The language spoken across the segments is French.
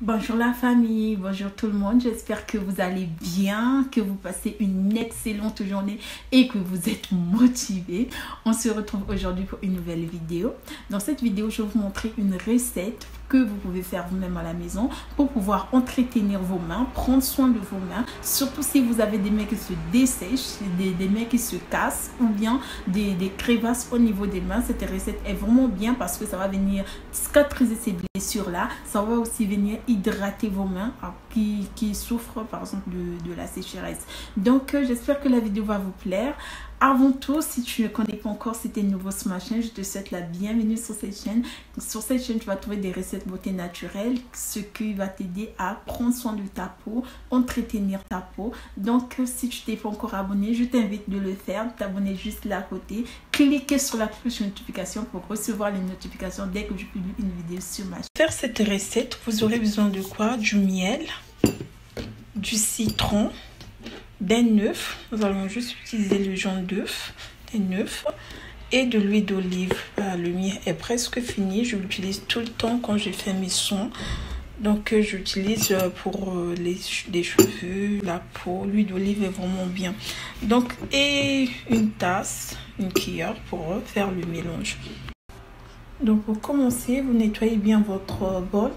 Bonjour la famille, bonjour tout le monde, j'espère que vous allez bien, que vous passez une excellente journée et que vous êtes motivés. On se retrouve aujourd'hui pour une nouvelle vidéo. Dans cette vidéo, je vais vous montrer une recette que vous pouvez faire vous-même à la maison pour pouvoir entretenir vos mains, prendre soin de vos mains, surtout si vous avez des mains qui se dessèchent, des mains qui se cassent ou bien des crevasses au niveau des mains. Cette recette est vraiment bien parce que ça va venir cicatriser ces blessures-là, ça va aussi venir hydrater vos mains qui souffrent par exemple de la sécheresse. Donc j'espère que la vidéo va vous plaire. Avant tout, si tu ne connais pas encore, si tu es nouveau sur ma chaîne, je te souhaite la bienvenue sur cette chaîne. Sur cette chaîne, tu vas trouver des recettes beauté naturelle, ce qui va t'aider à prendre soin de ta peau, entretenir ta peau. Donc, si tu t'es pas encore abonné, je t'invite de le faire, t'abonner juste là à côté. Cliquez sur la cloche de notification pour recevoir les notifications dès que je publie une vidéo sur ma chaîne. Pour faire cette recette, vous aurez besoin de quoi? Du miel, du citron, d'un œuf. Nous allons juste utiliser le jaune d'œuf, d'un œuf et de l'huile d'olive. Le mien est presque fini. Je l'utilise tout le temps quand je fais mes soins. Donc j'utilise pour les cheveux, la peau. L'huile d'olive est vraiment bien. Donc et une tasse, une cuillère pour faire le mélange. Donc pour commencer, vous nettoyez bien votre bol.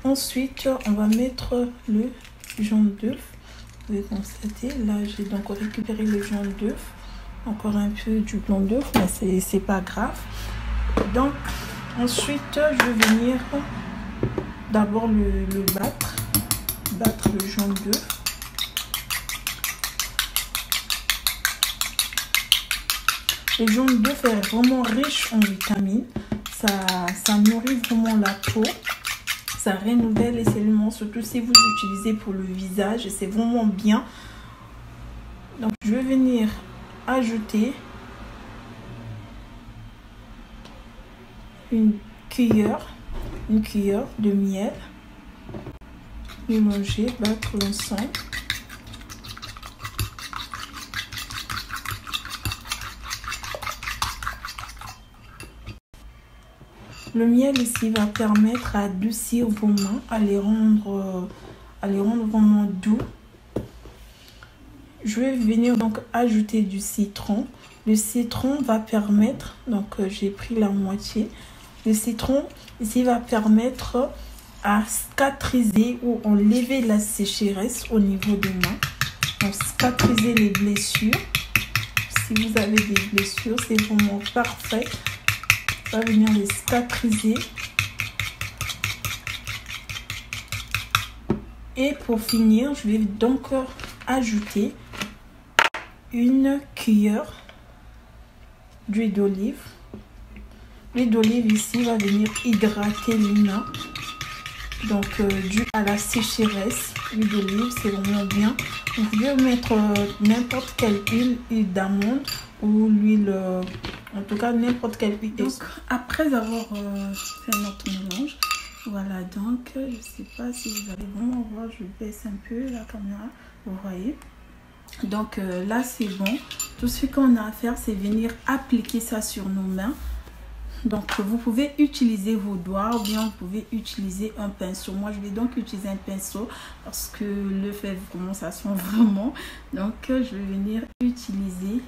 Ensuite, on va mettre le jaune d'œuf. Vous pouvez constater, là j'ai donc récupéré le jaune d'œuf, encore un peu du blanc d'œuf, mais c'est pas grave. Donc ensuite je vais venir d'abord le battre le jaune d'œuf. Le jaune d'œuf est vraiment riche en vitamines, ça nourrit vraiment la peau. Ça renouvelle les cellules, surtout si vous l'utilisez pour le visage, c'est vraiment bien. Donc je vais venir ajouter une cuillère de miel, mélanger, battre l'ensemble. Le miel ici va permettre à adoucir vos mains, à les rendre vraiment doux. Je vais venir donc ajouter du citron. Le citron va permettre, donc j'ai pris la moitié. Le citron ici va permettre à cicatriser ou enlever la sécheresse au niveau des mains. Donc cicatriser les blessures. Si vous avez des blessures, c'est vraiment parfait. Va venir les cicatriser. Et pour finir, je vais donc ajouter une cuillère d'huile d'olive. L'huile d'olive ici va venir hydrater les mains. Donc dû à la sécheresse, l'huile d'olive c'est vraiment bien. Vous pouvez mettre n'importe quelle huile d'amande ou l'huile, en tout cas n'importe quelle huile. Donc après avoir fait notre mélange, voilà, donc je sais pas si vous allez vraiment voir, je baisse un peu la caméra, vous voyez. Donc là c'est bon. Tout ce qu'on a à faire, c'est venir appliquer ça sur nos mains. Donc vous pouvez utiliser vos doigts ou bien vous pouvez utiliser un pinceau. Moi je vais donc utiliser un pinceau parce que le fait vraiment ça sent vraiment. Donc je vais venir utiliser,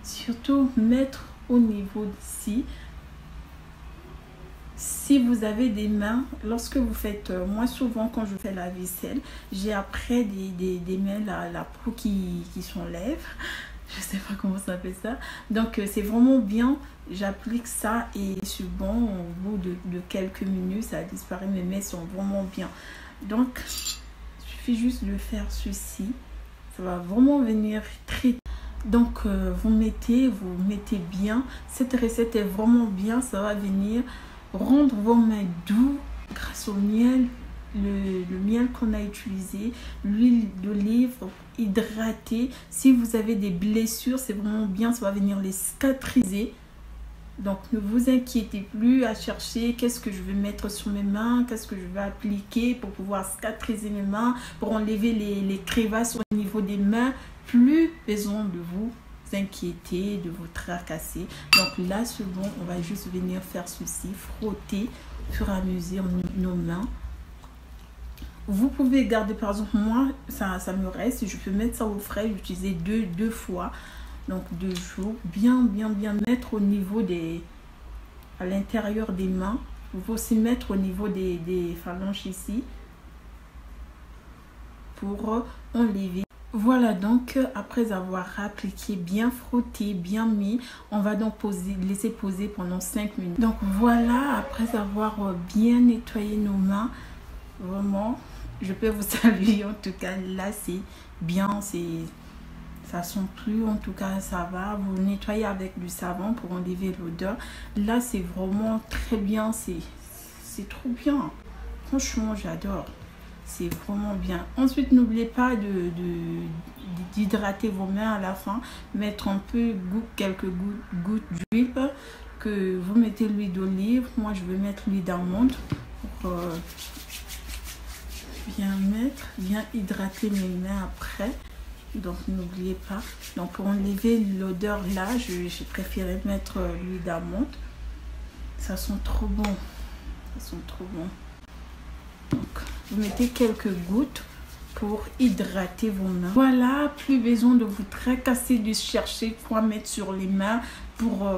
surtout mettre au niveau d'ici. Si vous avez des mains, lorsque vous faites, moi souvent quand je fais la vaisselle, j'ai après des mains, la peau qui s'enlève. Je sais pas comment ça s'appelle ça. Donc c'est vraiment bien. J'applique ça et c'est bon. Au bout de quelques minutes, ça disparaît. Mes mains sont vraiment bien. Donc il suffit juste de faire ceci. Ça va vraiment venir très. Donc vous mettez bien. Cette recette est vraiment bien. Ça va venir rendre vos mains doux grâce au miel. Le miel qu'on a utilisé, l'huile d'olive hydratée. Si vous avez des blessures, c'est vraiment bien, ça va venir les cicatriser. Donc ne vous inquiétez plus à chercher qu'est-ce que je vais mettre sur mes mains, qu'est-ce que je vais appliquer pour pouvoir cicatriser mes mains, pour enlever les crevasses au niveau des mains. Plus besoin de vous inquiéter, de vous tracasser. Donc là c'est bon, on va juste venir faire ceci, frotter au fur et à mesure nos mains. Vous pouvez garder, par exemple, moi, ça me reste. Je peux mettre ça au frais, utiliser deux fois. Donc 2 jours. Bien mettre au niveau à l'intérieur des mains. Vous pouvez aussi mettre au niveau des phalanges ici. Pour enlever. Voilà, donc après avoir appliqué, bien frotté, bien mis, on va donc laisser poser pendant 5 minutes. Donc voilà, après avoir bien nettoyé nos mains, vraiment, je peux vous saluer. En tout cas, là c'est bien, ça sent plus, en tout cas ça va. Vous nettoyez avec du savon pour enlever l'odeur. Là c'est vraiment très bien, c'est trop bien. Franchement, j'adore. C'est vraiment bien. Ensuite, n'oubliez pas d'hydrater vos mains à la fin. Mettre un peu, quelques gouttes d'huile. Que vous mettez l'huile d'olive. Moi, je vais mettre l'huile d'amande. Pour bien hydrater mes mains après. Donc, n'oubliez pas. Donc, pour enlever l'odeur là, j'ai préféré mettre l'huile d'amande. Ça sent trop bon. Ça sent trop bon. Donc, vous mettez quelques gouttes pour hydrater vos mains. Voilà, plus besoin de vous tracasser, de chercher quoi mettre sur les mains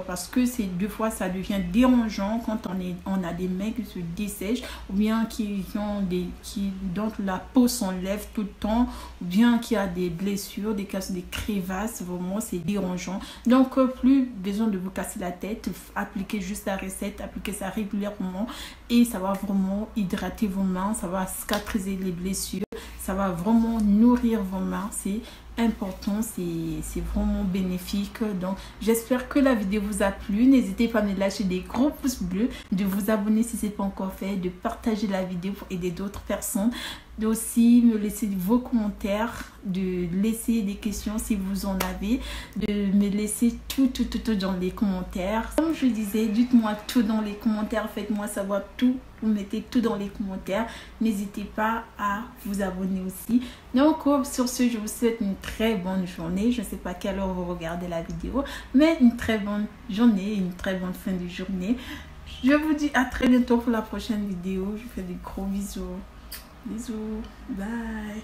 parce que des fois ça devient dérangeant quand on a des mains qui se dessèchent ou bien dont la peau s'enlève tout le temps ou bien qui a des blessures, des crevasses. Vraiment, c'est dérangeant. Donc, plus besoin de vous casser la tête. Appliquez juste la recette, appliquez ça régulièrement et ça va vraiment hydrater vos mains, ça va cicatriser les blessures. Ça va vraiment nourrir vos mains, c'est important, c'est vraiment bénéfique. Donc j'espère que la vidéo vous a plu. N'hésitez pas à me lâcher des gros pouces bleus, de vous abonner si ce n'est pas encore fait, de partager la vidéo pour aider d'autres personnes, d'aussi me laisser vos commentaires, de laisser des questions si vous en avez, de me laisser tout dans les commentaires. Comme je disais, dites-moi tout dans les commentaires, faites-moi savoir tout. Vous mettez tout dans les commentaires. N'hésitez pas à vous abonner aussi. Donc, sur ce, je vous souhaite une très bonne journée. Je ne sais pas à quelle heure vous regardez la vidéo, mais une très bonne journée, une très bonne fin de journée. Je vous dis à très bientôt pour la prochaine vidéo. Je vous fais des gros bisous. Bisous. Bye.